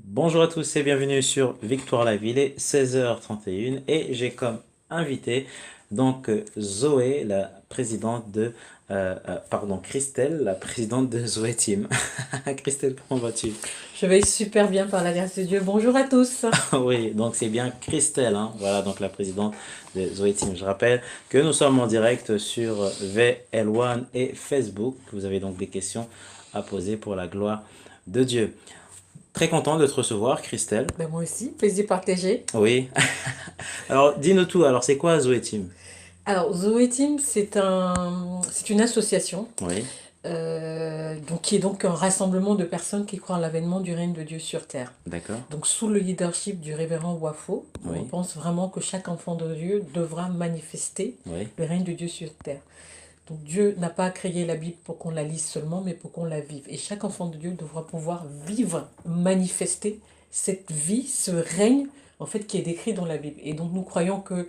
Bonjour à tous et bienvenue sur Victoire la Ville, il est 16h31 et j'ai comme invité Zoé, la présidente pardon, Christelle, la présidente de Zoé Team. Christelle, comment vas-tu? Je vais super bien par la grâce de Dieu. Bonjour à tous. Oui, donc c'est bien Christelle, hein, voilà, donc la présidente de Zoé Team. Je rappelle que nous sommes en direct sur VL1 et Facebook. Vous avez donc des questions à poser pour la gloire de Dieu. Très content de te recevoir, Christelle. Ben moi aussi, plaisir partagé. Oui. Alors, dis-nous tout. Alors, c'est quoi Zoé Team? Alors, Zoé Team, c'est une association Oui, qui est donc un rassemblement de personnes qui croient en l'avènement du règne de Dieu sur terre. d'accord. Donc, sous le leadership du révérend Wafo, on Oui, pense vraiment que chaque enfant de Dieu devra manifester oui. le règne de Dieu sur terre. Donc, Dieu n'a pas créé la Bible pour qu'on la lise seulement, mais pour qu'on la vive. Et chaque enfant de Dieu devra pouvoir vivre, manifester cette vie, ce règne, en fait, qui est décrit dans la Bible. Et donc, nous croyons que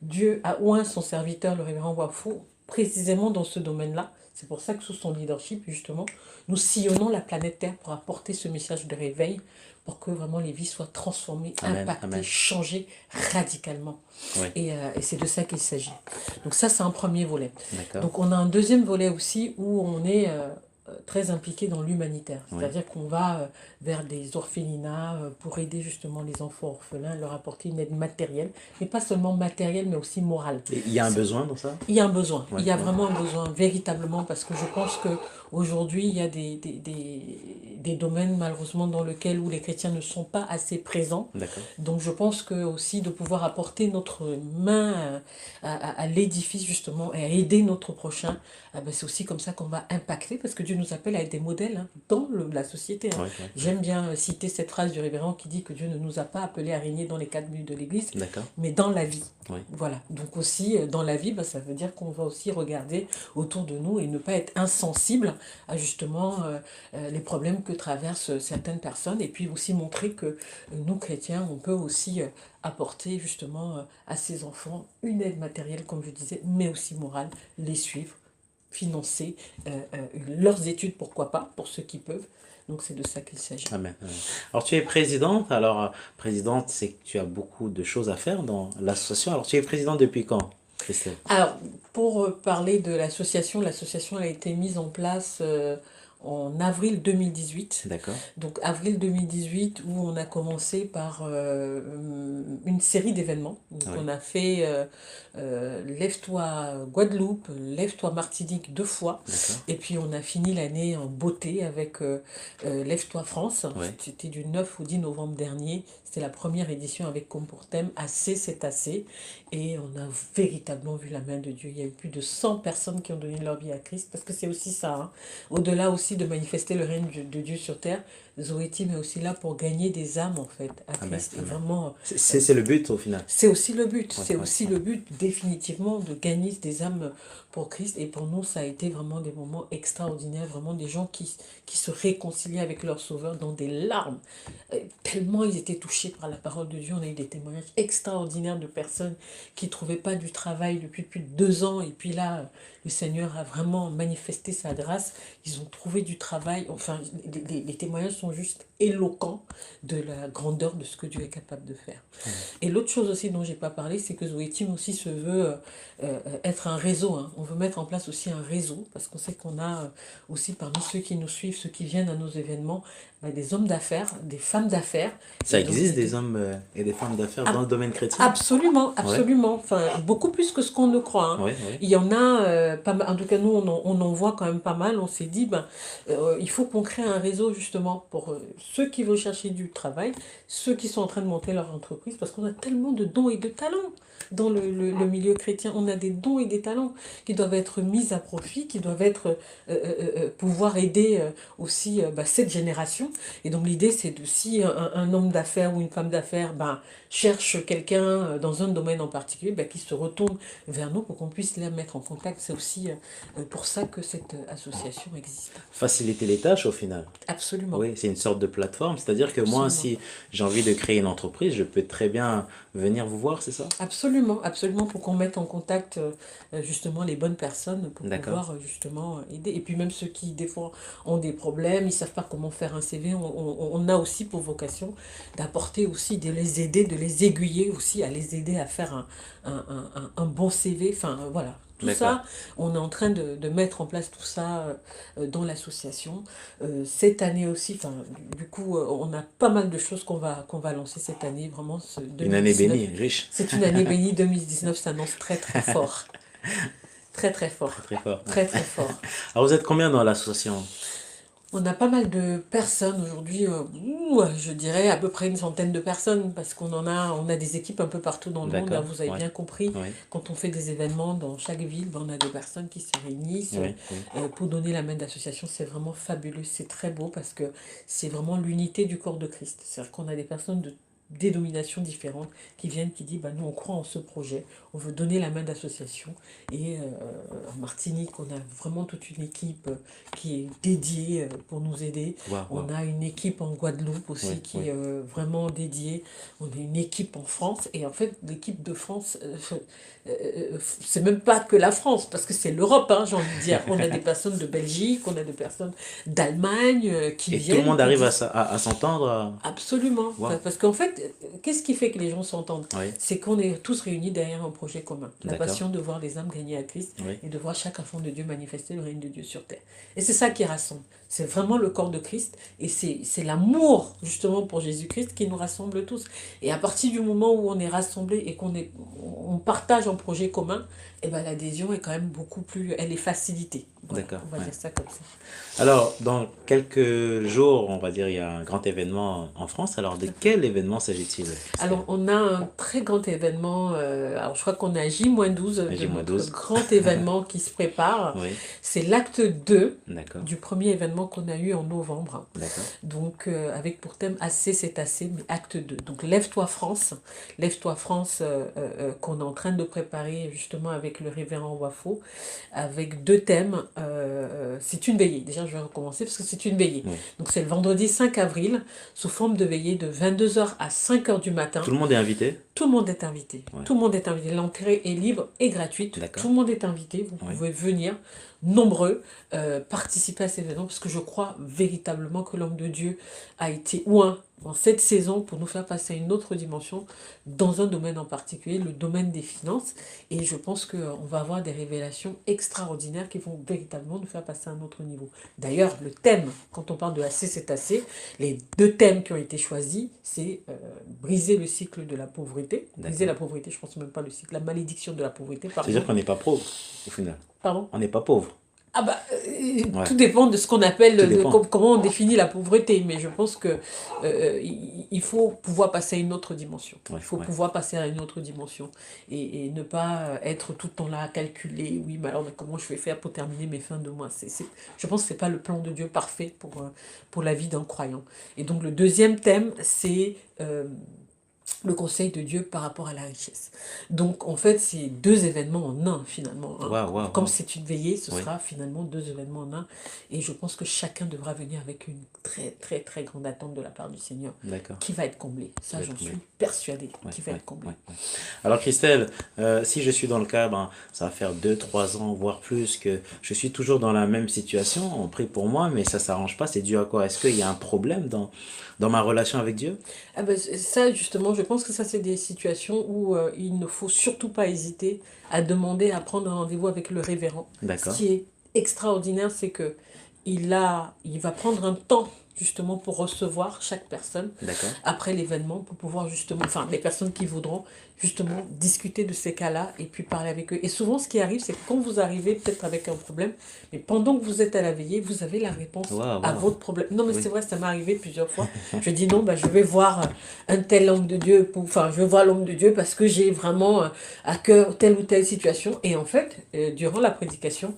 Dieu a oint son serviteur, le révérend Wafo, précisément dans ce domaine-là. C'est pour ça que sous son leadership, justement, nous sillonnons la planète Terre pour apporter ce message de réveil, pour que vraiment les vies soient transformées, Amen, impactées, amen. changées radicalement. Oui, Et c'est de ça qu'il s'agit. Donc ça, c'est un premier volet. d'accord. Donc on a un deuxième volet aussi où on est très impliqué dans l'humanitaire. Oui. C'est-à-dire qu'on va vers des orphelinats pour aider justement les enfants orphelins, leur apporter une aide matérielle, mais pas seulement matérielle, mais aussi morale. Et il y a un besoin dans ça? Il y a un besoin, Oui, il y a oui. vraiment un besoin, véritablement, parce que je pense que aujourd'hui il y a des domaines malheureusement dans lesquels où les chrétiens ne sont pas assez présents. D'accord. Donc je pense que aussi de pouvoir apporter notre main à l'édifice justement et à aider notre prochain, ben, c'est aussi comme ça qu'on va impacter, parce que Dieu nous appelle à être des modèles hein, dans la société. Hein. Oui, oui, oui. J'aime bien citer cette phrase du révérend qui dit que Dieu ne nous a pas appelés à régner dans les quatre murs de l'église, D'accord. mais dans la vie. Oui. Voilà, donc aussi dans la vie, bah, ça veut dire qu'on va aussi regarder autour de nous et ne pas être insensible à justement les problèmes que traversent certaines personnes, et puis aussi montrer que nous chrétiens, on peut aussi apporter justement à ces enfants une aide matérielle, comme je disais, mais aussi morale, les suivre, financer leurs études, pourquoi pas, pour ceux qui peuvent. Donc c'est de ça qu'il s'agit. Amen, amen. Alors, tu es présidente. Alors, présidente, c'est que tu as beaucoup de choses à faire dans l'association. Alors, tu es présidente depuis quand, Christelle? Alors, pour parler de l'association a été mise en place en avril 2018. D'accord. Donc, avril 2018, où on a commencé par une série d'événements. Donc, Oui, on a fait Lève-toi Guadeloupe, Lève-toi Martinique deux fois. d'accord. Et puis, on a fini l'année en beauté avec Lève-toi France. Oui, C'était du 9 au 10 novembre dernier. C'était la première édition avec comme pour thème Assez, c'est assez. Et on a véritablement vu la main de Dieu. Il y a eu plus de 100 personnes qui ont donné leur vie à Christ, parce que c'est aussi ça. Hein. Au-delà aussi de manifester le règne de Dieu sur terre, Zoé Team est aussi là pour gagner des âmes, en fait, à amen, Christ. Et amen. vraiment, C'est le but au final. c'est aussi le but. Oui, C'est oui, aussi oui. le but, définitivement, de gagner des âmes pour Christ. Et pour nous, ça a été vraiment des moments extraordinaires, vraiment des gens qui se réconciliaient avec leur Sauveur dans des larmes. Tellement ils étaient touchés par la parole de Dieu. On a eu des témoignages extraordinaires de personnes qui ne trouvaient pas du travail depuis plus de 2 ans. Et puis là, le Seigneur a vraiment manifesté sa grâce. Ils ont trouvé du travail. Enfin, les témoignages sont juste éloquents de la grandeur de ce que Dieu est capable de faire. Amen. Et l'autre chose aussi dont j'ai pas parlé, c'est que Zoé Team aussi se veut être un réseau. Hein. On veut mettre en place aussi un réseau, parce qu'on sait qu'on a aussi parmi ceux qui nous suivent, ceux qui viennent à nos événements, des hommes d'affaires, des femmes d'affaires. Ça Et donc existe des l'idée... hommes et des femmes d'affaires dans Ah, le domaine chrétien? absolument, Oui, absolument. Enfin, beaucoup plus que ce qu'on ne croit. Hein. oui, oui. Il y en a, pas mal, en tout cas nous, on en voit quand même pas mal. On s'est dit, ben, il faut qu'on crée un réseau justement pour ceux qui veulent chercher du travail, ceux qui sont en train de monter leur entreprise, parce qu'on a tellement de dons et de talents dans le milieu chrétien. On a des dons et des talents qui doivent être mis à profit, qui doivent être pouvoir aider aussi bah, cette génération. Et donc l'idée, c'est de si un homme d'affaires ou une femme d'affaires ben, cherche quelqu'un dans un domaine en particulier, ben, qui se retourne vers nous pour qu'on puisse les mettre en contact. C'est aussi pour ça que cette association existe. Faciliter les tâches au final. Absolument. Oui, c'est une sorte de plateforme, c'est-à-dire que moi, Absolument. si j'ai envie de créer une entreprise, je peux très bien venir vous voir, c'est ça? Absolument, absolument, pour qu'on mette en contact justement les bonnes personnes pour D'accord. pouvoir justement aider. Et puis même ceux qui, des fois, ont des problèmes, ils ne savent pas comment faire un CV, on a aussi pour vocation d'apporter aussi, de les aider, de les aiguiller aussi, à les aider à faire un bon CV. Enfin, voilà. Tout D'accord. ça, on est en train de mettre en place tout ça dans l'association. Cette année aussi, enfin, du coup, on a pas mal de choses qu'on va lancer cette année, vraiment, ce Une année 2019. bénie, riche. C'est une année bénie, 2019 s'annonce très très fort. Très très Très fort. très fort. Ouais. Très très fort. Alors vous êtes combien dans l'association? On a pas mal de personnes aujourd'hui, je dirais à peu près une centaine de personnes, parce on a des équipes un peu partout dans le monde, hein, D'accord. vous avez Ouais. bien compris. Oui. Quand on fait des événements dans chaque ville, ben, on a des personnes qui se réunissent Oui. Oui. pour donner la main d'association. C'est vraiment fabuleux, c'est très beau parce que c'est vraiment l'unité du corps de Christ. C'est-à-dire qu'on a des personnes de dénominations différentes qui viennent, qui disent, bah, nous on croit en ce projet, on veut donner la main d'association. Et en Martinique, on a vraiment toute une équipe qui est dédiée pour nous aider. Waouh, On waouh. a une équipe en Guadeloupe Oui. aussi qui Oui. est vraiment dédiée. On a une équipe en France. Et en fait, l'équipe de France, c'est même pas que la France, parce que c'est l'Europe, hein, j'ai envie de dire. On a des personnes de Belgique, on a des personnes d'Allemagne qui Et tout le viennent, monde qui arrive disent à s'entendre. absolument. Waouh. Parce qu'en fait, qu'est-ce qui fait que les gens s'entendent? Oui. C'est qu'on est tous réunis derrière un projet commun. La D'accord. passion de voir les âmes gagner à Christ Oui. et de voir chaque enfant de Dieu manifester le règne de Dieu sur terre. Et c'est ça qui rassemble. C'est vraiment le corps de Christ et c'est l'amour justement pour Jésus-Christ qui nous rassemble tous. Et à partir du moment où on est rassemblés et on partage un projet commun, eh ben, l'adhésion est quand même beaucoup plus, elle est facilitée. Voilà, D'accord. on va Ouais. dire ça comme ça. Alors, dans quelques jours, on va dire, il y a un grand événement en France. Alors, de quel événement s'agit-il, Christelle? Alors, on a un très grand événement, alors je crois qu'on est à J-12 À de notre J-12. grand événement qui se prépare. Oui. C'est l'acte 2 D'accord. du premier événement qu'on a eu en novembre. D'accord. Donc, avec pour thème assez, c'est assez, mais acte 2. Donc, Lève-toi France, qu'on est en train de préparer justement avec le révérend Wafo, avec deux thèmes. C'est une veillée. Déjà, je vais recommencer parce que c'est une veillée. Oui. Donc, c'est le vendredi 5 avril, sous forme de veillée de 22h à 5h du matin. Tout le monde est invité? Tout le monde est invité. Ouais. Tout le monde est invité. L'entrée est libre et gratuite. D'accord. Tout le monde est invité. Vous Oui. pouvez venir nombreux participer à cet événement parce que je crois véritablement que l'homme de Dieu a été oint en cette saison pour nous faire passer à une autre dimension dans un domaine en particulier, le domaine des finances. Et je pense qu'on va avoir des révélations extraordinaires qui vont véritablement nous faire passer à un autre niveau. D'ailleurs, le thème, quand on parle de assez, c'est assez, les deux thèmes qui ont été choisis, c'est briser le cycle de la pauvreté. Briser la D'accord. pauvreté, je pense même pas le cycle, la malédiction de la pauvreté, pardon. C'est-à-dire qu'on n'est pas pauvre, au final. Pardon. On n'est pas pauvre. Ah bah, Ouais. tout dépend de ce qu'on appelle, Tout dépend. comment on définit la pauvreté, mais je pense que il faut pouvoir passer à une autre dimension. Ouais, Il faut ouais. pouvoir passer à une autre dimension et ne pas être tout le temps là à calculer, oui, mais alors comment je vais faire pour terminer mes fins de mois. Je pense que c'est pas le plan de Dieu parfait pour la vie d'un croyant. Et donc le deuxième thème, c'est le conseil de Dieu par rapport à la richesse. Donc en fait, c'est deux événements en un finalement, hein. Waouh, waouh, Comme waouh. c'est une veillée, ce Oui. sera finalement deux événements en un. Et je pense que chacun devra venir avec une très très très grande attente de la part du Seigneur, D'accord. qui va être comblée. Ça, va j'en être comblée. suis persuadée, Ouais, qui va ouais, être comblée. ouais, ouais. Alors Christelle, si je suis dans le cas, ben, ça va faire 2, 3 ans, voire plus, que je suis toujours dans la même situation. On prie pour moi, mais ça s'arrange pas. C'est dû à quoi? Est-ce qu'il y a un problème dans ma relation avec Dieu? Ah ben, ça, justement, je pense que ça, c'est des situations où il ne faut surtout pas hésiter à demander à prendre un rendez-vous avec le révérend. Ce D'accord. qui est extraordinaire, c'est que il va prendre un temps justement pour recevoir chaque personne D'accord. après l'événement pour pouvoir justement, enfin les personnes qui voudront justement discuter de ces cas-là et puis parler avec eux. Et souvent ce qui arrive, c'est que quand vous arrivez peut-être avec un problème, mais pendant que vous êtes à la veillée, vous avez la réponse Waouh, à waouh. votre problème. Non mais Oui. c'est vrai, ça m'est arrivé plusieurs fois. Je dis non, bah, je vais voir un tel homme de Dieu, enfin je vais voir l'homme de Dieu parce que j'ai vraiment à cœur telle ou telle situation. Et en fait, durant la prédication,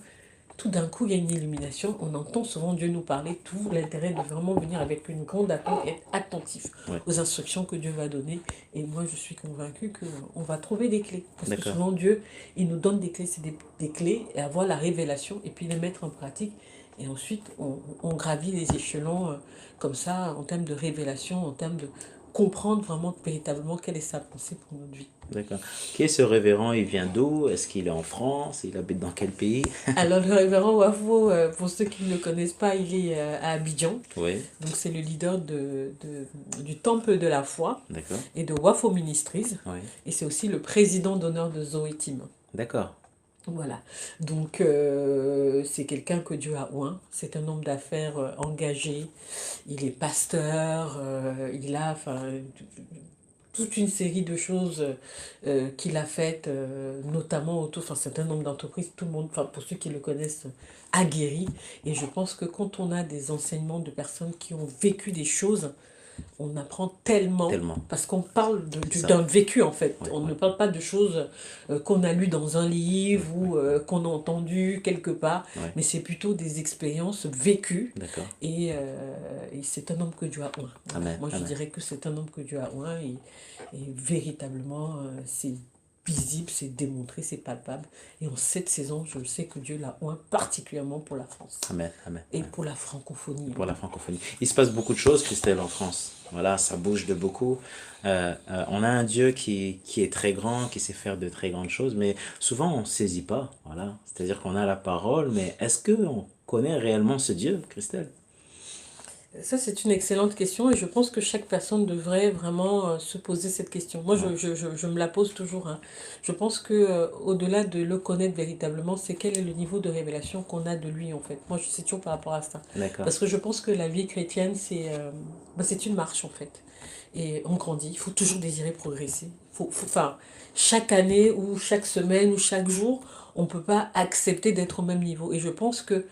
tout d'un coup, il y a une illumination. On entend souvent Dieu nous parler. Tout l'intérêt de vraiment venir avec une grande attente et être attentif Ouais. aux instructions que Dieu va donner. Et moi, je suis convaincue qu'on va trouver des clés. Parce que D'accord. souvent, Dieu, il nous donne des clés. C'est des clés et avoir la révélation et puis les mettre en pratique Et ensuite, on gravit les échelons comme ça, en termes de révélation, en termes de comprendre vraiment, véritablement, quelle est sa pensée pour notre vie. D'accord. Qui est ce révérend? Il vient d'où? Est-ce qu'il est en France? Il habite dans quel pays? Alors, le révérend Wafo, pour ceux qui ne le connaissent pas, il est à Abidjan. Oui, Donc, c'est le leader du Temple de la foi d'accord. et de Wafo Ministries. Oui, Et c'est aussi le président d'honneur de Zoé Team. d'accord. Voilà. Donc, c'est quelqu'un que Dieu a oint. C'est un homme d'affaires engagé. Il est pasteur. Il a enfin, toute une série de choses qu'il a faites, notamment autour. Enfin, c'est un homme d'entreprise. Tout le monde, enfin, pour ceux qui le connaissent, aguerri. Et je pense que quand on a des enseignements de personnes qui ont vécu des choses, on apprend tellement, Tellement. parce qu'on parle C'est ça. d'un vécu en fait. Ouais, On ouais. ne parle pas de choses qu'on a lues dans un livre ou qu'on a entendues quelque part, Ouais. mais c'est plutôt des expériences vécues. D'accord. Et c'est un homme que Dieu a oint. Voilà. Amen. Moi je Amen. dirais que c'est un homme que Dieu a oint et véritablement c'est visible, c'est démontré, c'est palpable. Et en cette saison, je sais que Dieu l'a oint particulièrement pour la France Amen. Amen. et Amen. pour la francophonie. Pour la francophonie. Il se passe beaucoup de choses, Christelle, en France. Voilà, ça bouge de beaucoup. On a un Dieu qui est très grand, qui sait faire de très grandes choses, mais souvent on ne saisit pas. Voilà. C'est-à-dire qu'on a la parole, mais est-ce qu'on connaît réellement ce Dieu, Christelle? Ça, c'est une excellente question et je pense que chaque personne devrait vraiment se poser cette question. Moi, Ouais. je me la pose toujours, hein. Je pense que au-delà de le connaître véritablement, c'est quel est le niveau de révélation qu'on a de lui, en fait. Moi, je sais toujours par rapport à ça. D'accord. Parce que je pense que la vie chrétienne, c'est une marche, en fait. Et on grandit, il faut toujours désirer progresser. Enfin, chaque année ou chaque semaine ou chaque jour, on ne peut pas accepter d'être au même niveau. Et je pense que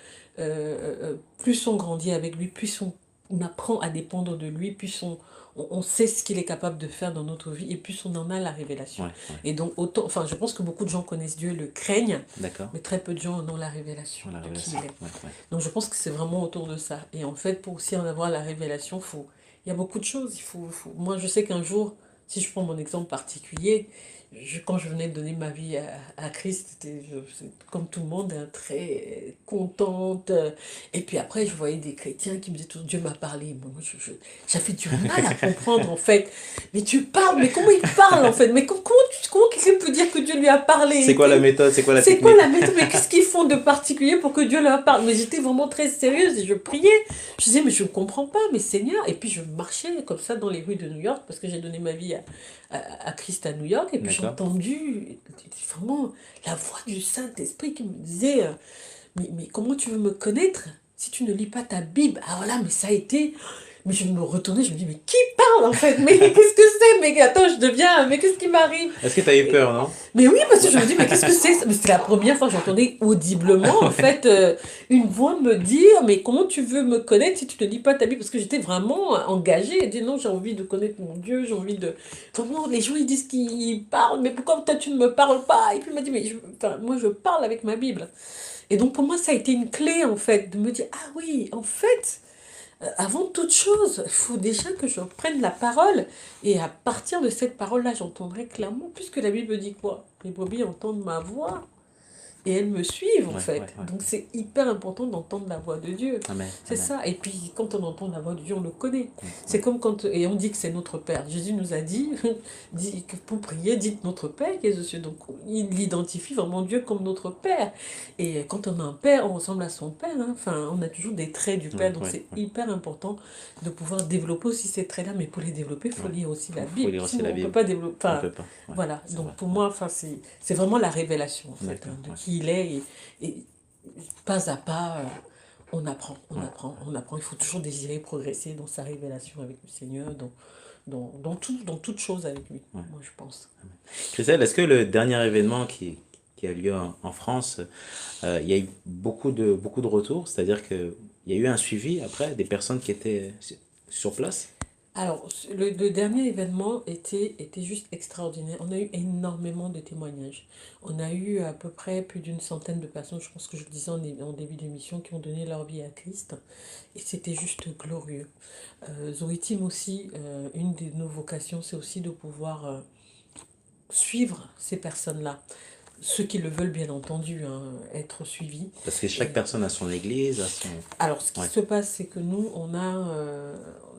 plus on grandit avec lui, plus on apprend à dépendre de lui, plus on sait ce qu'il est capable de faire dans notre vie et plus on en a la révélation. Ouais, ouais. Et donc, autant, enfin, je pense que beaucoup de gens connaissent Dieu, le craignent, D'accord. mais très peu de gens en ont la révélation Voilà, de qui révélation. il est. Ouais, ouais. Donc, je pense que c'est vraiment autour de ça. Et en fait, pour aussi en avoir la révélation, il y a beaucoup de choses. Moi, je sais qu'un jour, si je prends mon exemple particulier, quand je venais de donner ma vie à Christ, comme tout le monde, hein, très contente. Et puis après, je voyais des chrétiens qui me disaient, Dieu m'a parlé. Moi, j'avais du mal à comprendre, en fait. Mais Dieu parle, mais comment il parle, en fait? Mais comment quelqu'un peut dire que Dieu lui a parlé? C'est quoi la méthode? C'est quoi la C'est technique? quoi la méthode? Mais qu'est-ce qu'ils font de particulier pour que Dieu leur parle? Mais j'étais vraiment très sérieuse et je priais. Je disais, mais je ne comprends pas, mais Seigneur. Et puis je marchais comme ça dans les rues de New York parce que j'ai donné ma vie à Christ à New York. Et puis j'ai D'accord. entendu vraiment la voix du Saint-Esprit qui me disait, mais comment tu veux me connaître si tu ne lis pas ta Bible? Ah voilà, mais ça a été... Mais je me retournais, je me dis, mais qui parle en fait? Mais qu'est-ce que c'est? Mais attends, mais qu'est-ce qui m'arrive? Est-ce que tu as eu peur, non? Mais oui, parce que je me dis, mais qu'est-ce que c'est? Mais c'était la première fois que j'entendais audiblement, en fait, une voix me dire, mais comment tu veux me connaître si tu ne lis pas ta Bible? Parce que j'étais vraiment engagée. Elle dit, non, j'ai envie de connaître mon Dieu, j'ai envie de... Vraiment, les gens, ils disent qu'ils parlent, mais pourquoi toi, tu ne me parles pas? Et puis, il m'a dit, enfin, moi, je parle avec ma Bible. Et donc, pour moi, ça a été une clé, en fait, de me dire, ah oui, en fait... Avant toute chose, il faut déjà que je prenne la parole. Et à partir de cette parole-là, j'entendrai clairement, puisque la Bible dit quoi? Les brebis entendent ma voix et elles me suivent en Ouais, fait. ouais, ouais. Donc c'est hyper important d'entendre la voix de Dieu. Amen. C'est Amen. ça. Et puis quand on entend la voix de Dieu, on le connaît. Ouais, C'est ouais. comme quand... Et on dit que c'est notre Père. Jésus nous a dit, que pour prier, dites notre Père qui est aux cieux. Donc il identifie vraiment Dieu comme notre Père. Et quand on a un Père, on ressemble à son Père, hein. Enfin, on a toujours des traits du Père. Ouais, Donc ouais, c'est ouais. hyper important de pouvoir développer aussi ces traits-là. Mais pour les développer, il faut Ouais. lire aussi la Faut Bible. lire aussi Sinon, la on ne peut Bible. pas développer... On Enfin, peut pas. Ouais, voilà. c'est Donc vrai. pour moi, enfin, c'est vraiment la révélation en fait, D'accord. hein, de Ouais. qui il est. Et pas à pas, on apprend, on Ouais. apprend, on apprend. Il faut toujours désirer progresser dans sa révélation avec le Seigneur, dans toute chose avec lui, Ouais. moi je pense. Christelle, est-ce que le dernier événement qui a lieu en France, il y a eu beaucoup de retours, c'est-à-dire qu'il y a eu un suivi après des personnes qui étaient sur place? Alors, le dernier événement était juste extraordinaire. On a eu énormément de témoignages. On a eu à peu près plus d'une centaine de personnes, je pense que je le disais en début d'émission, qui ont donné leur vie à Christ. Et c'était juste glorieux. Zoé Team aussi, une de nos vocations, c'est aussi de pouvoir suivre ces personnes-là. ceux qui le veulent bien entendu, hein, être suivis. Parce que chaque Et personne a son église, a son... alors, ce qui Ouais, se passe, c'est que nous, on a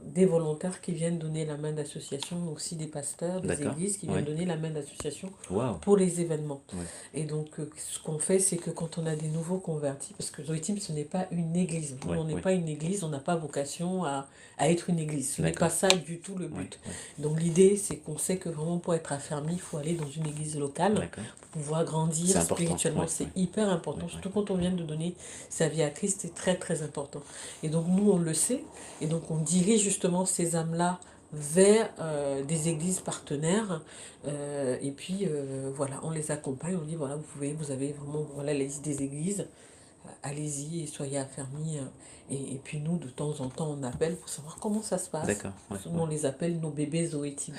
des volontaires qui viennent donner la main d'association, aussi des pasteurs, des d'accord. églises qui viennent Ouais. donner la main d'association Waouh. pour les événements. Ouais. Et donc, ce qu'on fait, c'est que quand on a des nouveaux convertis, parce que Zoé Team, ce n'est pas une église. Nous, Ouais, on n'est ouais. pas une église, on n'a pas vocation à être une église. Ce n'est pas D'accord. ça du tout le Ouais, but. ouais. Donc, l'idée, c'est qu'on sait que vraiment pour être affermi, il faut aller dans une église locale, D'accord. pour pouvoir C'est grandir important. spirituellement. Ouais, C'est ouais, hyper ouais, important, ouais. surtout quand on vient de donner sa vie à Christ, c'est très, très important. Et donc, nous, on le sait. Et donc, on dirige justement ces âmes-là vers des églises partenaires. Et puis, voilà, on les accompagne. On dit, voilà, vous avez vraiment voilà, la liste des églises. Allez-y et soyez affermis. Et puis, nous, de temps en temps, on appelle pour savoir comment ça se passe. D'accord. Ouais, Nous, ouais. on les appelle nos bébés Zoétime.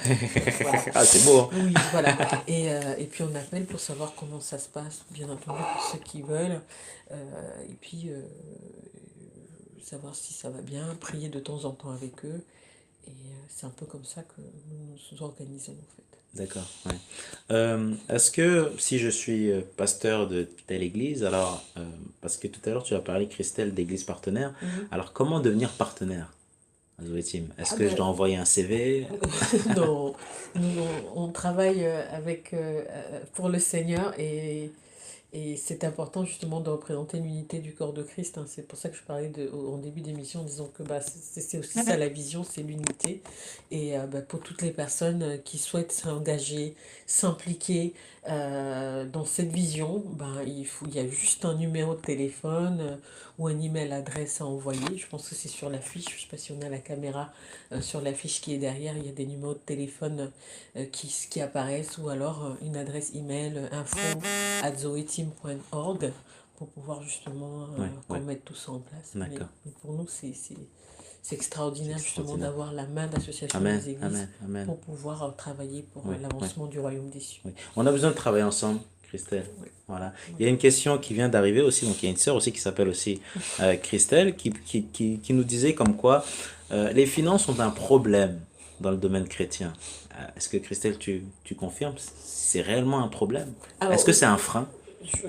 Voilà. Ah, c'est beau, hein? Oui, voilà. Et puis, on appelle pour savoir comment ça se passe, bien entendu, pour ceux qui veulent. Et puis, savoir si ça va bien, prier de temps en temps avec eux. Et c'est un peu comme ça que nous nous organisons en fait. D'accord, ouais. Est-ce que si je suis pasteur de telle église, alors, parce que tout à l'heure tu as parlé, Christelle, d'église partenaire, Mhm. alors comment devenir partenaire à Zoé Team? Est-ce Ah que je ben, dois envoyer un CV? non, nous on travaille pour le Seigneur et c'est important justement de représenter l'unité du corps de Christ, hein. C'est pour ça que je parlais en début d'émission en disant que bah, c'est aussi ça la vision, c'est l'unité. Et bah, pour toutes les personnes qui souhaitent s'engager, s'impliquer dans cette vision, ben, il y a juste un numéro de téléphone ou un email adresse à envoyer. Je pense que c'est sur l'affiche, je ne sais pas si on a la caméra sur l'affiche qui est derrière, il y a des numéros de téléphone qui apparaissent ou alors une adresse email info@zoeteam.org pour pouvoir justement Ouais, qu'on ouais, mette tout ça en place. d'accord. Mais pour nous, c'est C'est extraordinaire justement extraordinaire. d'avoir la main d'association Amen, des églises amen, amen. pour pouvoir travailler pour Oui, oui, l'avancement du royaume des cieux. oui. On a besoin de travailler ensemble, Christelle. Ouais, Voilà. Il y a ouais. une question qui vient d'arriver aussi, donc il y a une sœur aussi qui s'appelle aussi Christelle, qui nous disait comme quoi les finances sont un problème dans le domaine chrétien. Est-ce que Christelle, tu confirmes? C'est réellement un problème? Est-ce Alors, que c'est un frein?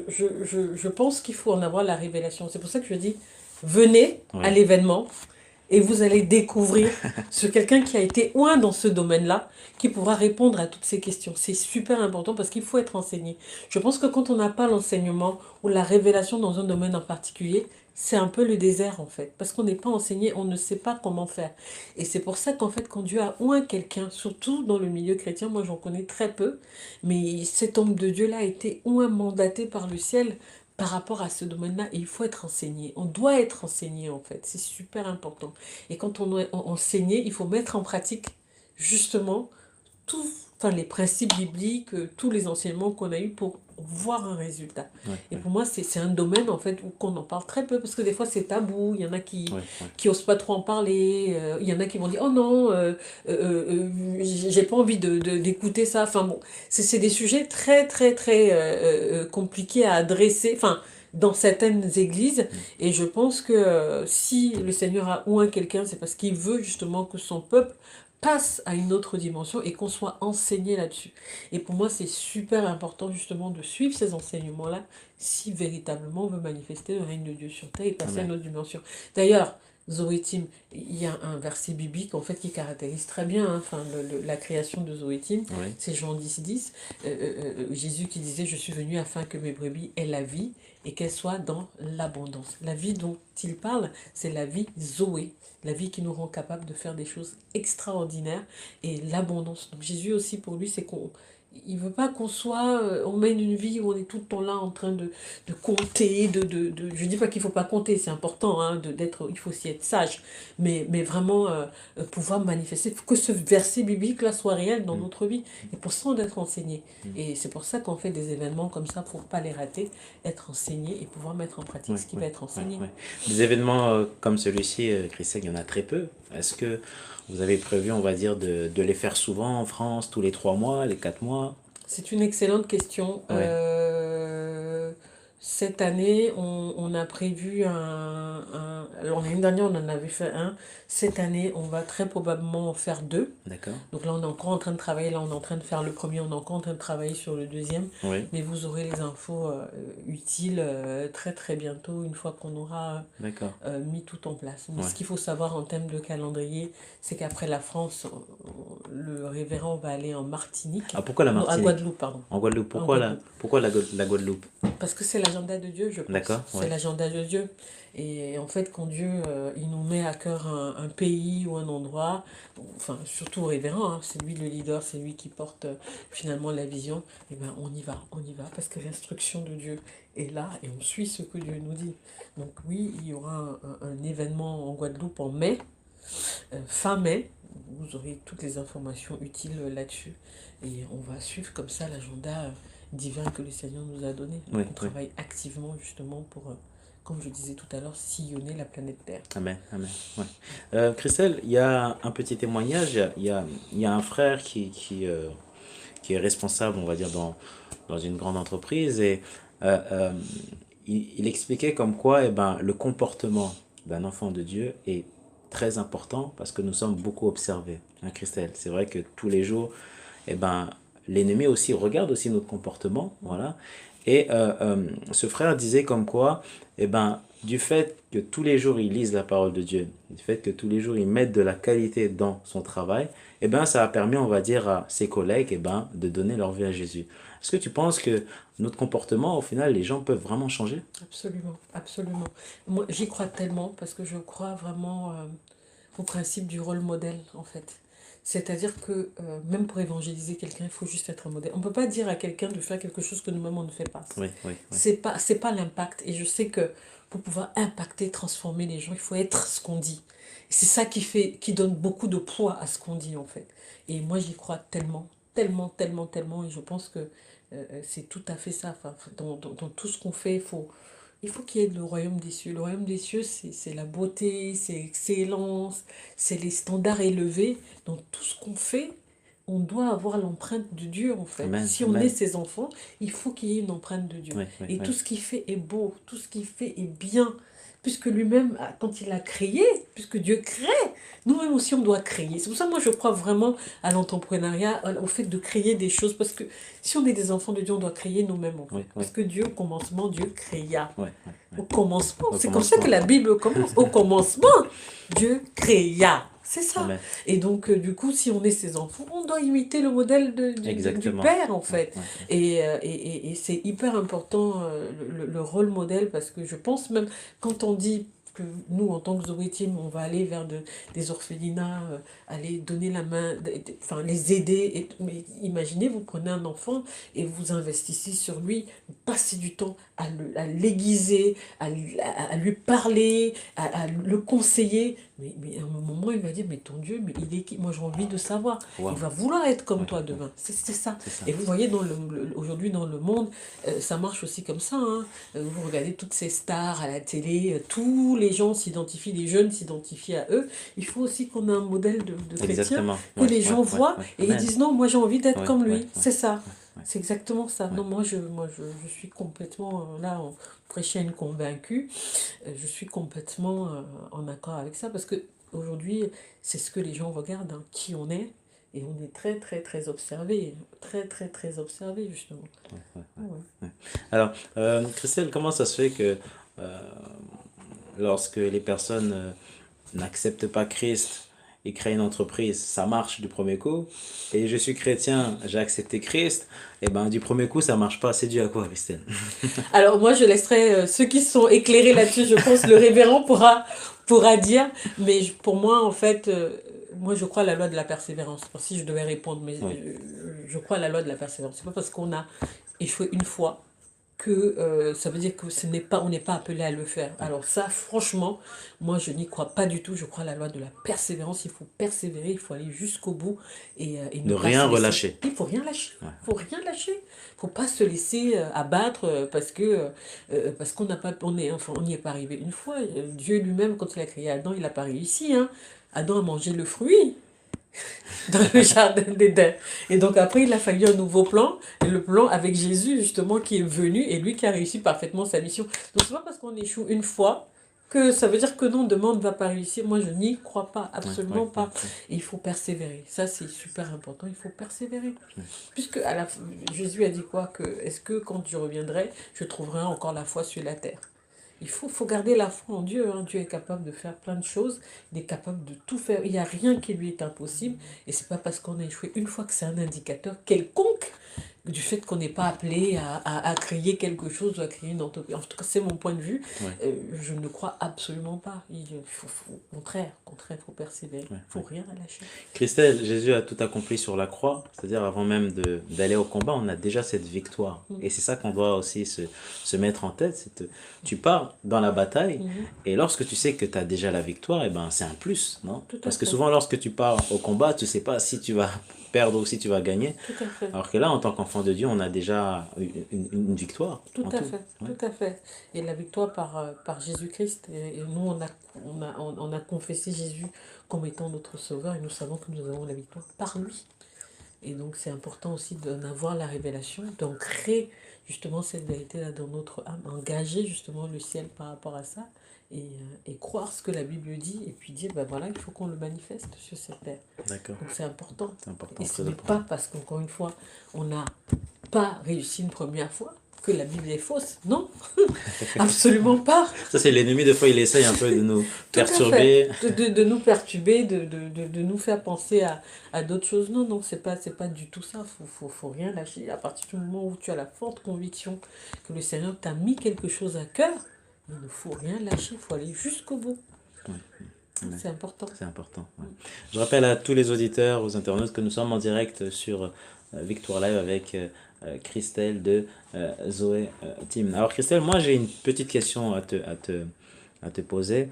je pense qu'il faut en avoir la révélation. C'est pour ça que je dis, venez à Oui, l'événement et vous allez découvrir sur quelqu'un qui a été loin dans ce domaine-là, qui pourra répondre à toutes ces questions. C'est super important parce qu'il faut être enseigné. Je pense que quand on n'a pas l'enseignement ou la révélation dans un domaine en particulier, c'est un peu le désert en fait. Parce qu'on n'est pas enseigné, on ne sait pas comment faire. Et c'est pour ça qu'en fait, quand Dieu a oint quelqu'un, surtout dans le milieu chrétien, moi j'en connais très peu, mais cet homme de Dieu-là a été oint mandaté par le ciel par rapport à ce domaine-là, et il faut être enseigné. On doit être enseigné, en fait. C'est super important. Et quand on est enseigné, il faut mettre en pratique, justement, tous enfin, les principes bibliques, tous les enseignements qu'on a eus pour voir un résultat. oui, Et oui, pour moi, c'est un domaine, en fait, où qu'on en parle très peu, parce que des fois, c'est tabou. Il y en a oui, oui. qui osent pas trop en parler. Il y en a qui vont dire, oh non, j'ai pas envie d'écouter ça. Enfin bon, c'est des sujets très, très, très compliqués à adresser. Enfin, dans certaines églises, Mm. et je pense que si le Seigneur a oint quelqu'un, c'est parce qu'il veut justement que son peuple passe à une autre dimension et qu'on soit enseigné là-dessus. Et pour moi, c'est super important justement de suivre ces enseignements-là si véritablement on veut manifester le règne de Dieu sur terre et passer à une Amen. autre dimension. D'ailleurs, Zoé Tim, il y a un verset biblique en fait qui caractérise très bien hein, enfin, la création de Zoé Tim, Oui, c'est Jean 10, 10, Jésus qui disait je suis venu afin que mes brebis aient la vie et qu'elle soit dans l'abondance. La vie dont il parle, c'est la vie Zoé, la vie qui nous rend capable de faire des choses extraordinaires et l'abondance. Donc Jésus aussi pour lui, c'est qu'on il veut pas qu'on soit, on mène une vie où on est tout le temps là en train de compter, je dis pas qu'il faut pas compter, c'est important, hein, il faut aussi être sage, mais vraiment pouvoir manifester, il faut que ce verset biblique là soit réel dans mm, notre vie, et pour ça on doit être enseigné. mm, Et c'est pour ça qu'on fait des événements comme ça, pour pas les rater, être enseigné et pouvoir mettre en pratique oui, ce qui oui, va être oui, enseigné. oui. Des événements comme celui-ci, Christelle, il y en a très peu. Est-ce que vous avez prévu, on va dire, de les faire souvent en France, tous les 3 mois, les 4 mois? C'est une excellente question. Ouais, cette année, on a prévu alors l'année dernière, on en avait fait un. Cette année, on va très probablement en faire deux. D'accord. Donc là, on est encore en train de travailler. Là, on est en train de faire le premier. On est encore en train de travailler sur le deuxième. Oui, Mais vous aurez les infos utiles très très bientôt, une fois qu'on aura d'accord. mis tout en place. Mais Ouais. ce qu'il faut savoir en termes de calendrier, c'est qu'après la France, le révérend va aller en Martinique. Ah, pourquoi la Non, à Martinique? Guadeloupe, pardon. En Guadeloupe. En Pourquoi Guadeloupe. la Guadeloupe? Parce que c'est l'agenda de Dieu, je pense. D'accord, C'est ouais. l'agenda de Dieu. Et en fait, quand Dieu il nous met à cœur un pays ou un endroit, enfin, surtout au révérend, hein, c'est lui le leader, c'est lui qui porte finalement la vision, et ben on y va, parce que l'instruction de Dieu est là et on suit ce que Dieu nous dit. Donc oui, il y aura un événement en Guadeloupe en mai, fin mai. Vous aurez toutes les informations utiles là-dessus. Et on va suivre comme ça l'agenda divin que le Seigneur nous a donné. Oui, Donc on oui. travaille activement justement pour, comme je disais tout à l'heure, sillonner la planète Terre. Amen, amen. Ouais. Christelle, il y a un petit témoignage. Il y a un frère qui est responsable, on va dire, dans une grande entreprise. Et euh, euh, il expliquait comme quoi le comportement d'un enfant de Dieu est très important parce que nous sommes beaucoup observés. Hein, Christelle, c'est vrai que tous les jours, eh ben, l'ennemi aussi regarde aussi notre comportement, voilà. Et ce frère disait comme quoi, du fait que tous les jours il lise la parole de Dieu, du fait que tous les jours il mette de la qualité dans son travail, ça a permis, on va dire, à ses collègues, de donner leur vie à Jésus. Est-ce que tu penses que notre comportement, au final, les gens peuvent vraiment changer? Absolument, absolument. Moi, j'y crois tellement parce que je crois vraiment au principe du rôle modèle, en fait. C'est-à-dire que même pour évangéliser quelqu'un, il faut juste être un modèle. On ne peut pas dire à quelqu'un de faire quelque chose que nous-mêmes on ne fait pas. Oui, oui, oui. C'est pas l'impact. Et je sais que pour pouvoir impacter, transformer les gens, il faut être ce qu'on dit. C'est ça qui donne beaucoup de poids à ce qu'on dit, en fait. Et moi, j'y crois tellement, tellement, tellement, tellement. Et je pense que c'est tout à fait ça. Enfin, dans tout ce qu'on fait, il faut qu'il y ait le royaume des cieux. Le royaume des cieux, c'est la beauté, c'est l'excellence, c'est les standards élevés. Dans tout ce qu'on fait, on doit avoir l'empreinte de Dieu, en fait. Amen, Si on est amen. ses enfants, il faut qu'il y ait une empreinte de Dieu. Oui, oui, Et oui. tout ce qu'il fait est beau, tout ce qu'il fait est bien. Puisque lui-même, quand il a créé, puisque Dieu crée, nous-mêmes aussi on doit créer. C'est pour ça que moi je crois vraiment à l'entrepreneuriat, au fait de créer des choses. Parce que si on est des enfants de Dieu, on doit créer nous-mêmes en Oui, fait. oui. Parce que Dieu, au commencement, Dieu créa. Oui, oui, oui. Au commencement, Au c'est comme ça que commencement. la Bible commence. Au commencement, Dieu créa. C'est ça. Amen. Et donc, du coup, si on est ses enfants, on doit imiter le modèle du Exactement. Père, en Ouais, fait. ouais, Et c'est hyper important, le rôle modèle, parce que je pense même, quand on dit que nous, en tant que Zoé Team, on va aller vers des orphelinats, aller donner la main, enfin, les aider. Mais imaginez, vous prenez un enfant et vous investissez sur lui, vous passez du temps à l'aiguiser, à lui parler, à le conseiller. Mais à un moment, il va dire, mais ton Dieu, mais il est qui? Moi, j'ai envie de savoir. ouais. Il Wow. va vouloir être comme Ouais, toi ouais. demain. C'est ça. C'est ça. Et vous voyez, aujourd'hui, dans le monde, ça marche aussi comme ça. Hein. Vous regardez toutes ces stars à la télé, tous les gens s'identifient, les jeunes s'identifient à eux. Il faut aussi qu'on ait un modèle de chrétien Exactement. que Ouais, les ouais, gens ouais, voient ouais. et ils Amen. disent, non, moi, j'ai envie d'être Ouais, comme ouais, lui. ouais, C'est ça. ouais, C'est exactement ça. ouais. Non, je suis complètement là, on prêchait à une convaincue. Je suis complètement en accord avec ça parce que aujourd'hui, c'est ce que les gens regardent, hein, qui on est. Et on est très, très, très observé. Très, très, très observé, justement. Ouais, ouais, Ah ouais. ouais. Alors, Christelle, comment ça se fait que euh, lorsque les personnes n'acceptent pas Christ et créent une entreprise, ça marche du premier coup, et je suis chrétien, j'ai accepté Christ, et du premier coup, ça marche pas. C'est dû à quoi, Christelle? Alors moi, je laisserai ceux qui sont éclairés là-dessus, je pense, le révérend pourra dire. Mais pour moi, en fait, moi, je crois à la loi de la persévérance. Enfin, si je devais répondre, mais Oui, je crois à la loi de la persévérance. C'est pas parce qu'on a échoué une fois que ça veut dire que on n'est pas appelé à le faire. Alors ça, franchement, moi, je n'y crois pas du tout. Je crois à la loi de la persévérance. Il faut persévérer, il faut aller jusqu'au bout et ne ne pas rien se laisser. relâcher. Il faut rien lâcher. Ouais, Il faut rien lâcher. Il faut pas se laisser abattre parce qu'on n'a pas, enfin, on n'y est pas arrivé une fois. Dieu lui-même, quand il a créé Adam, il n'a pas réussi. Hein. Adam a mangé le fruit. dans le jardin d'Éden. Et donc après, il a fallu un nouveau plan, et le plan avec Jésus, justement, qui est venu, et lui qui a réussi parfaitement sa mission. Donc c'est pas parce qu'on échoue une fois que ça veut dire que non, demain on ne va pas réussir. Moi, je n'y crois pas, Ouais, absolument ouais, ouais, pas. Et il faut persévérer. Ça, c'est super important, il faut persévérer. ouais. Puisque Jésus a dit quoi que, est-ce que quand je reviendrai, je trouverai encore la foi sur la terre? Il faut garder la foi en Dieu, hein. Dieu est capable de faire plein de choses. Il est capable de tout faire. Il n'y a rien qui lui est impossible. Et c'est pas parce qu'on a échoué une fois que c'est un indicateur quelconque du fait qu'on n'est pas appelé à créer quelque chose ou à créer une entreprise. En tout cas, c'est mon point de vue. Ouais, Je ne crois absolument pas. Au contraire, il faut persévérer. Il ouais, ne faut ouais. rien lâcher. Christelle, Jésus a tout accompli sur la croix, c'est-à-dire avant même d'aller au combat, on a déjà cette victoire. Mhm. Et c'est ça qu'on doit aussi se mettre en tête. Tu pars dans la bataille, Mhm. et lorsque tu sais que tu as déjà la victoire, eh ben, c'est un plus, non? Tout à Parce que fait. souvent, lorsque tu pars au combat, tu sais pas si tu vas perdre ou si tu vas gagner. Tout à fait. Alors que là, en tant qu'enfant de Dieu, on a déjà une victoire Tout en à tout. fait, Ouais. tout à fait. Et la victoire par Jésus-Christ. Et nous, on a confessé Jésus comme étant notre sauveur et nous savons que nous avons la victoire par lui. Et donc, c'est important aussi d'en avoir la révélation, d'ancrer justement cette vérité-là dans notre âme, engager justement le ciel par rapport à ça et croire ce que la Bible dit et puis dire, ben voilà, il faut qu'on le manifeste sur cette terre. D'accord, Donc, c'est important. c'est important, Et ce très n'est important. pas parce qu'encore une fois, on n'a pas réussi une première fois que la Bible est fausse. Non, absolument pas. Ça, c'est l'ennemi, des fois, il essaye un peu de nous Tout à fait. perturber. De nous perturber, de nous faire penser à d'autres choses. Non, non, c'est pas du tout ça. Faut rien lâcher. À partir du moment où tu as la forte conviction que le Seigneur t'a mis quelque chose à cœur, il ne faut rien lâcher. Il faut aller jusqu'au bout. Ouais, ouais. C'est important. C'est important. Ouais. Je rappelle à tous les auditeurs, aux internautes, que nous sommes en direct sur Victoire Live avec Christelle de Zoé Team. Alors Christelle, moi j'ai une petite question à te poser.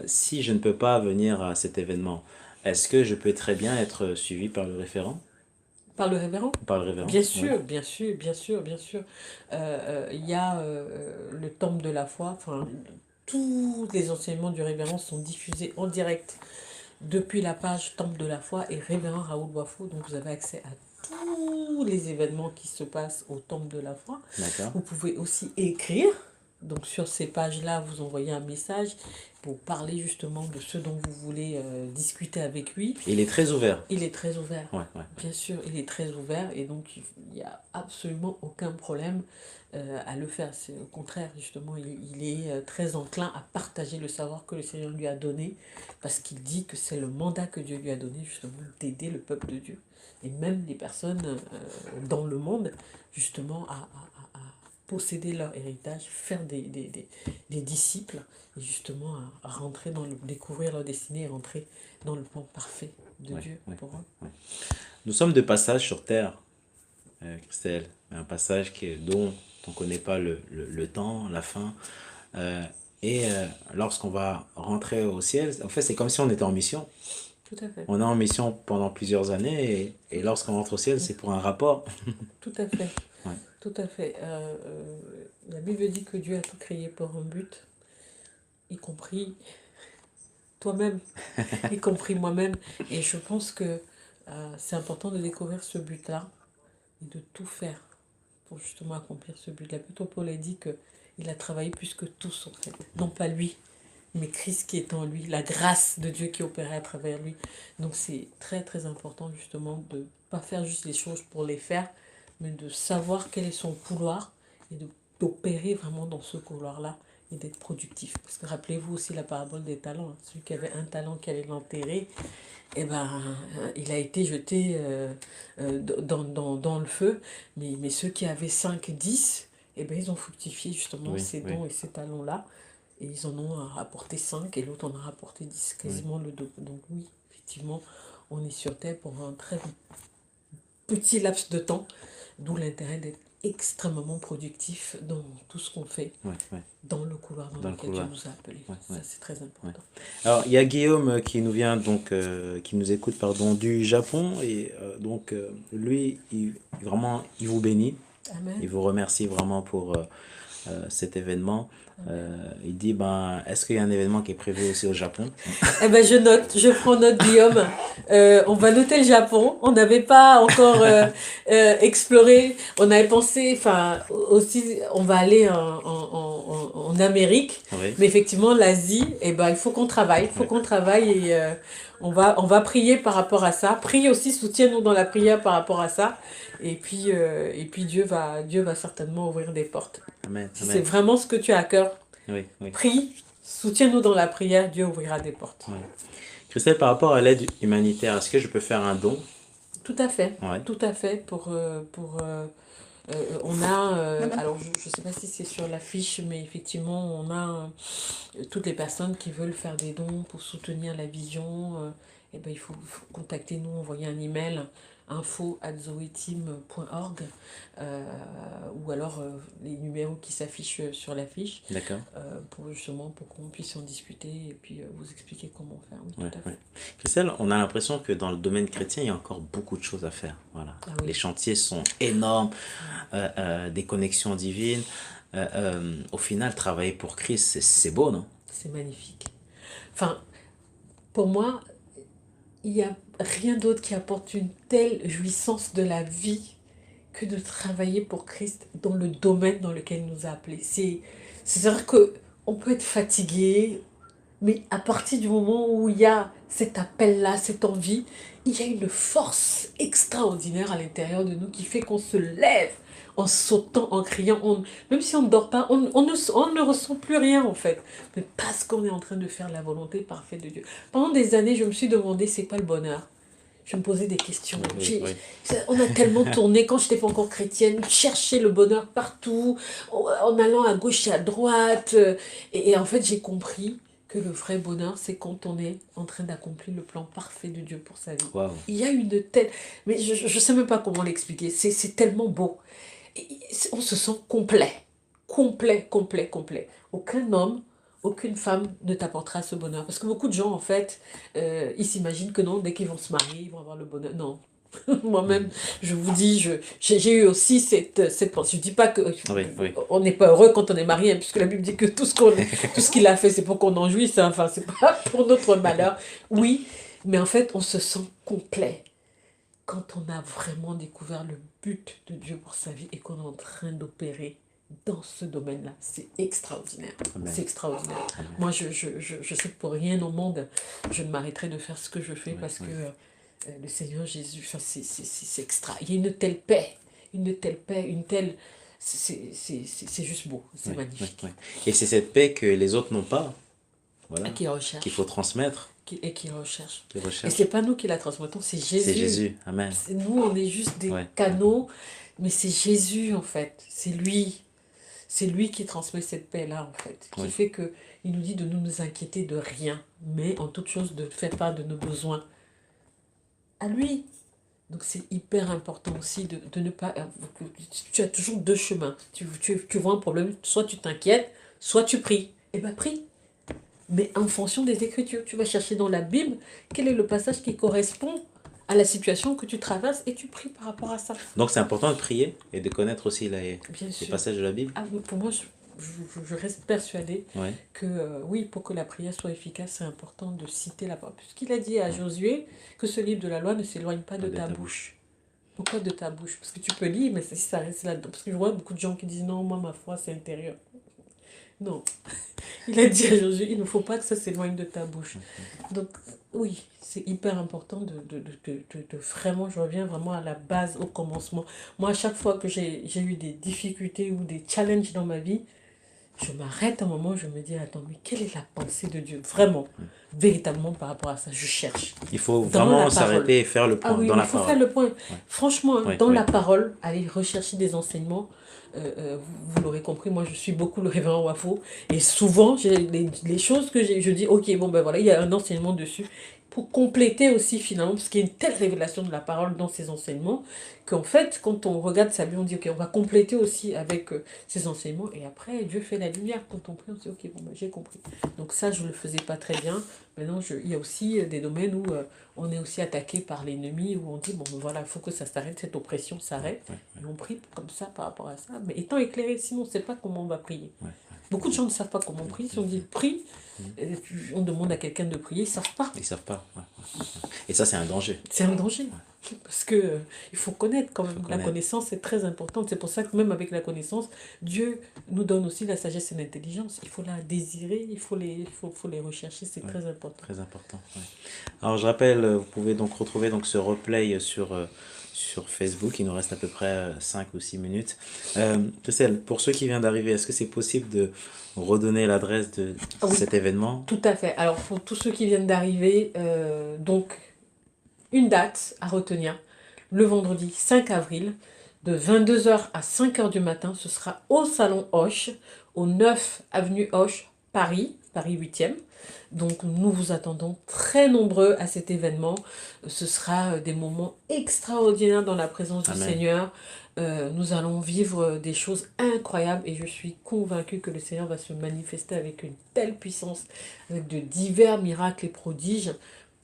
Si je ne peux pas venir à cet événement, est-ce que je peux très bien être suivi par le référent? Par le révérend? Par le révérend? Bien Oui. sûr, bien sûr, bien sûr, bien sûr. Il y a le temple de la foi. Enfin, tous les enseignements du révérend sont diffusés en direct depuis la page Temple de la foi et Révérend Raoul Wafo. Donc vous avez accès à tous les événements qui se passent au Temple de la foi. D'accord. Vous pouvez aussi écrire. Donc sur ces pages-là, vous envoyez un message pour parler justement de ce dont vous voulez discuter avec lui. Il est très ouvert. Il est très ouvert. Ouais, ouais. Bien sûr, il est très ouvert et donc il n'y a absolument aucun problème à le faire. C'est au contraire, justement, il est très enclin à partager le savoir que le Seigneur lui a donné parce qu'il dit que c'est le mandat que Dieu lui a donné, justement, d'aider le peuple de Dieu et même les personnes dans le monde, justement, à posséder leur héritage, faire des disciples et justement à rentrer découvrir leur destinée et rentrer dans le plan parfait de Ouais, Dieu ouais, pour eux. ouais. Nous sommes de passage sur Terre, Christelle. Un passage dont on ne connaît pas le temps, la fin. Euh, Lorsqu'on va rentrer au ciel, en fait, c'est comme si on était en mission. Tout à fait, On est en mission pendant plusieurs années et lorsqu'on rentre au ciel, c'est pour un rapport. tout à fait, Ouais, tout à fait. La Bible dit que Dieu a tout créé pour un but, y compris toi-même, y compris moi-même. Et je pense que c'est important de découvrir ce but-là et de tout faire pour justement accomplir ce but. L'apôtre Paul a dit que il a travaillé plus que tous en fait. Non pas lui, mais Christ qui est en lui, la grâce de Dieu qui opérait à travers lui. Donc c'est très très important justement de ne pas faire juste les choses pour les faire, mais de savoir quel est son couloir et d'opérer vraiment dans ce couloir-là et d'être productif. Parce que rappelez-vous aussi la parabole des talents. Hein. Celui qui avait un talent qui allait l'enterrer, eh ben, il a été jeté dans le feu. Mais ceux qui avaient 5 10 eh ben, ils ont fructifié justement oui, ces oui, dons et ces talents-là. Et ils en ont rapporté 5 et l'autre en a rapporté 10 oui. quasiment le double. Donc oui, effectivement, on est sur Terre pour un très petit laps de temps, d'où l'intérêt d'être extrêmement productif dans tout ce qu'on fait, Ouais, ouais, dans le couloir dans dans le lequel Dieu couloir. nous a appelés. Ouais, Ça, ouais, c'est très ouais. important. Alors, il y a Guillaume qui nous vient donc, qui nous écoute, pardon, du Japon et donc lui, vraiment, il vous bénit, il Amen. vous remercie vraiment pour cet événement. Il dit, ben, est-ce qu'il y a un événement qui est prévu aussi au Japon? Eh ben, je note, je prends note, Guillaume. On va noter le Japon. On n'avait pas encore exploré. On avait pensé, enfin, aussi, on va aller en Amérique. Oui, Mais effectivement, l'Asie, eh ben, il faut qu'on travaille. Il faut oui. qu'on travaille et on va prier par rapport à ça. Prie aussi, soutiens-nous dans la prière par rapport à ça. Et puis Dieu va certainement ouvrir des portes. Amen, Si c'est amen. vraiment ce que tu as à cœur, Oui, oui, prie, soutiens-nous dans la prière, Dieu ouvrira des portes. oui. Christelle, par rapport à l'aide humanitaire, est-ce que je peux faire un don? Tout à fait, Ouais, tout à fait. On a, alors je ne sais pas si c'est sur l'affiche, mais effectivement, on a toutes les personnes qui veulent faire des dons pour soutenir la vision. Eh ben, faut contacter nous, envoyer un email info@zoeteam.org ou alors les numéros qui s'affichent sur l'affiche d'accord. pour justement pour qu'on puisse en discuter et puis vous expliquer comment faire. Oui, Ouais, tout à ouais. fait. Christelle, on a l'impression que dans le domaine chrétien, il y a encore beaucoup de choses à faire. Voilà. Ah Les oui. chantiers sont énormes, des connexions divines. Au final, travailler pour Christ, c'est beau, non? C'est magnifique. Enfin, pour moi, il n'y a rien d'autre qui apporte une telle jouissance de la vie que de travailler pour Christ dans le domaine dans lequel il nous a appelés. C'est-à-dire que on peut être fatigué, mais à partir du moment où il y a cet appel-là, cette envie, il y a une force extraordinaire à l'intérieur de nous qui fait qu'on se lève en sautant, en criant. Même si on ne dort pas, on ne ressent plus rien en fait. Mais parce qu'on est en train de faire la volonté parfaite de Dieu. Pendant des années, je me suis demandé c'est quoi le bonheur. Je me posais des questions. Oui, oui. On a tellement tourné, quand je n'étais pas encore chrétienne, chercher le bonheur partout, en allant à gauche et à droite. Et en fait, j'ai compris que le vrai bonheur, c'est quand on est en train d'accomplir le plan parfait de Dieu pour sa vie. Waouh. Il y a une telle... Mais je ne sais même pas comment l'expliquer. C'est tellement beau. On se sent complet. Complet, complet, complet. Aucun homme, aucune femme ne t'apportera ce bonheur. Parce que beaucoup de gens, en fait, ils s'imaginent que non, dès qu'ils vont se marier, ils vont avoir le bonheur. Non. Moi-même, Mhm. je vous dis, j'ai eu aussi cette pensée. Je ne dis pas que Oui, oui. on n'est pas heureux quand on est marié, hein, puisque la Bible dit que tout ce qu'il a fait, c'est pour qu'on en jouisse. Hein. Enfin, c'est pas pour notre malheur. Oui, mais en fait, on se sent complet quand on a vraiment découvert le but de Dieu pour sa vie et qu'on est en train d'opérer dans ce domaine-là. C'est extraordinaire. C'est Amen. extraordinaire. Amen. Moi, je sais que pour rien au monde, je ne m'arrêterai de faire ce que je fais Oui, parce oui. que le Seigneur Jésus, enfin, c'est extra. Il y a une telle paix, une telle... C'est juste beau, c'est Oui, oui, magnifique. oui. Et c'est cette paix que les autres n'ont pas, voilà, Qui qu'il faut recherche, transmettre, et qui recherche. qu'ils Et c'est recherchent. pas nous qui la transmettons, c'est C'est Jésus. Jésus. Amen. Nous, on est juste des Ouais, ouais. canaux, mais c'est Jésus en fait. C'est lui. C'est lui qui transmet cette paix-là en fait. Qui Oui, fait que il nous dit de nous inquiéter de rien, mais en toute chose de faire part de nos besoins à lui. Donc c'est hyper important aussi de ne pas... Tu as toujours deux chemins. Tu vois un problème, soit tu t'inquiètes, soit tu pries. Eh bien prie. Mais en fonction des Écritures, tu vas chercher dans la Bible quel est le passage qui correspond à la situation que tu traverses et tu pries par rapport à ça. donc c'est important de prier et de connaître aussi Bien les sûr. passages de la Bible. Ah, mais pour moi, je reste persuadée Ouais, que oui, pour que la prière soit efficace, c'est important de citer la parole. Puisqu'il a dit à ouais. Josué que ce livre de la loi ne s'éloigne pas Pas de de ta ta bouche. bouche. Pourquoi de ta bouche? Parce que tu peux lire, mais si ça reste là-dedans. Parce que je vois beaucoup de gens qui disent non, moi, ma foi, c'est intérieur. Non. Il a dit à Josué, il ne faut pas que ça s'éloigne de ta bouche. Donc, oui, c'est hyper important de vraiment, je reviens vraiment à la base, au commencement. Moi, à chaque fois que j'ai eu des difficultés ou des challenges dans ma vie, je m'arrête un moment, je me dis, attends, mais quelle est la pensée de Dieu? Vraiment, véritablement par rapport à ça, je cherche. Il faut Dans la vraiment parole. s'arrêter et faire le Ah point oui, dans il la faut faire parole. le point. Ouais, Franchement, hein, ouais, dans ouais. la parole, aller rechercher des enseignements. Vous l'aurez compris, moi je suis beaucoup le révérend Wafo. Et souvent, j'ai les choses que je dis, ok, bon ben voilà, il y a un enseignement dessus. Pour compléter aussi finalement, parce qu'il y a une telle révélation de la parole dans ces enseignements, qu'en fait, quand on regarde sa Bible, on dit, ok, on va compléter aussi avec ces enseignements. Et après, Dieu fait la lumière. Quand on prie, on dit, ok, bon ben j'ai compris. Donc ça, je ne le faisais pas très bien. Maintenant, il y a aussi des domaines où on est aussi attaqué par l'ennemi, où on dit, bon, voilà, il faut que ça s'arrête, cette oppression s'arrête. Ouais, Et on prie comme ça par rapport à ça, mais étant éclairé, sinon on ne sait pas comment on va prier. ouais. Beaucoup de gens ne savent pas comment prier. Si on dit prie, on demande à quelqu'un de prier, ils ne savent pas. Ils savent pas. Et ça, c'est un danger. C'est un danger. Parce que il faut connaître quand même. La connaître. connaissance est très importante. C'est pour ça que même avec la connaissance, Dieu nous donne aussi la sagesse et l'intelligence. Il faut la désirer, faut les rechercher. C'est très important. Très important. Alors, je rappelle, vous pouvez donc retrouver donc, ce replay sur Facebook. Il nous reste à peu près 5 ou 6 minutes. Christelle, pour ceux qui viennent d'arriver, est-ce que c'est possible de redonner l'adresse de cet événement? Tout à fait. Alors, pour tous ceux qui viennent d'arriver, donc, une date à retenir, le vendredi 5 avril, de 22h à 5h du matin, ce sera au Salon Hoche, au 9 avenue Hoche, Paris 8e. Donc nous vous attendons très nombreux à cet événement. Ce sera des moments extraordinaires dans la présence du Seigneur. Nous allons vivre des choses incroyables et je suis convaincue que le Seigneur va se manifester avec une telle puissance, avec de divers miracles et prodiges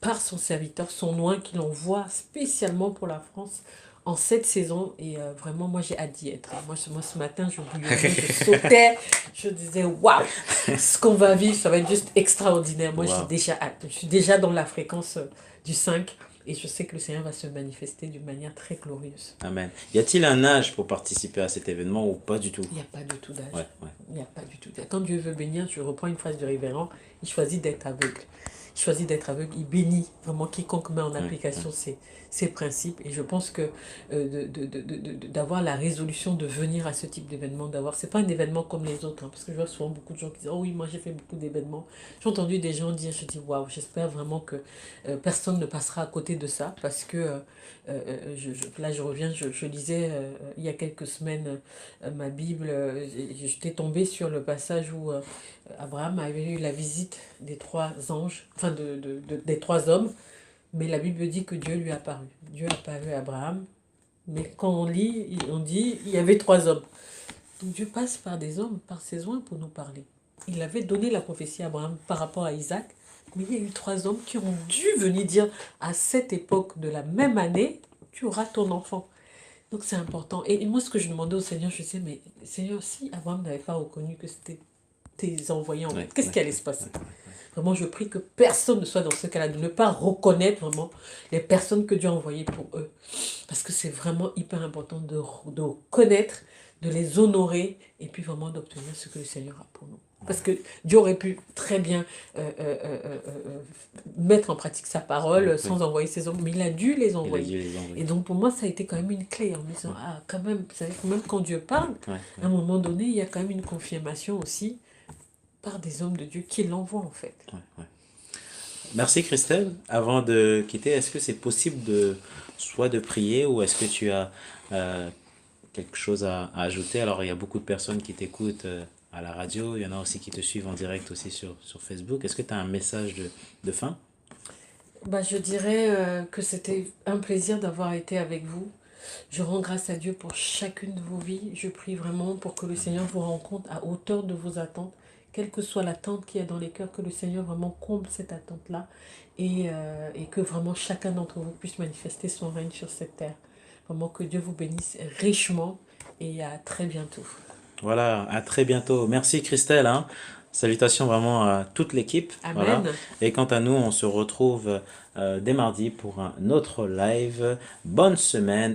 par son serviteur, son oint qu'il envoie spécialement pour la France en cette saison. Et vraiment, moi, j'ai hâte d'y être. Moi, ce matin, je bouillonnais, je sautais, je disais, waouh, ce qu'on va vivre, ça va être juste extraordinaire. Moi, j'ai déjà hâte. Je suis déjà dans la fréquence du 5 et je sais que le Seigneur va se manifester d'une manière très glorieuse. Amen. Y a-t-il un âge pour participer à cet événement ou pas du tout? Il n'y a pas du tout d'âge. Ouais. Il n'y a pas du tout d'âge. Quand Dieu veut bénir, je reprends une phrase du révérend, il choisit d'être aveugle. Il choisit d'être aveugle, il bénit vraiment quiconque met en application ces principes. Et je pense que d'avoir la résolution de venir à ce type d'événement, c'est pas un événement comme les autres, hein, parce que je vois souvent beaucoup de gens qui disent « Oh oui, moi j'ai fait beaucoup d'événements ». J'ai entendu des gens dire, je dis « Waouh, j'espère vraiment que personne ne passera à côté de ça », parce que là je reviens, je lisais il y a quelques semaines ma Bible, j'étais tombée sur le passage où Abraham avait eu la visite des 3 anges, enfin des 3 hommes, mais la Bible dit que Dieu lui a apparu. Dieu a apparu à Abraham, mais quand on lit, on dit il y avait 3 hommes. Donc Dieu passe par des hommes, par ses oints pour nous parler. Il avait donné la prophétie à Abraham par rapport à Isaac, mais il y a eu 3 hommes qui ont dû venir dire à cette époque de la même année, tu auras ton enfant. Donc c'est important. Et moi, ce que je demandais au Seigneur, je disais, mais Seigneur, si Abraham n'avait pas reconnu que c'était tes envoyés en fait, qu'est-ce qui allait se passer? Vraiment, je prie que personne ne soit dans ce cas-là, de ne pas reconnaître vraiment les personnes que Dieu a envoyées pour eux. Parce que c'est vraiment hyper important de connaître, de les honorer et puis vraiment d'obtenir ce que le Seigneur a pour nous. Parce que Dieu aurait pu très bien mettre en pratique sa parole sans envoyer ses hommes, mais il a dû les envoyer. Et donc pour moi, ça a été quand même une clé en me disant, ah quand même, vous savez, même quand Dieu parle, à un moment donné, il y a quand même une confirmation aussi par des hommes de Dieu qui l'envoient en fait. Merci Christelle. Avant de quitter, est-ce que c'est possible soit de prier ou est-ce que tu as quelque chose à ajouter? Alors il y a beaucoup de personnes qui t'écoutent à la radio, il y en a aussi qui te suivent en direct aussi sur Facebook. Est-ce que tu as un message de fin? Je dirais que c'était un plaisir d'avoir été avec vous. Je rends grâce à Dieu pour chacune de vos vies. Je prie vraiment pour que le Seigneur vous rencontre à hauteur de vos attentes. Quelle que soit l'attente qu'il y a dans les cœurs, que le Seigneur vraiment comble cette attente-là et que vraiment chacun d'entre vous puisse manifester son règne sur cette terre. Vraiment que Dieu vous bénisse richement et à très bientôt. Voilà, à très bientôt. Merci Christelle. Salutations vraiment à toute l'équipe. Amen. Voilà. Et quant à nous, on se retrouve dès mardi pour un autre live. Bonne semaine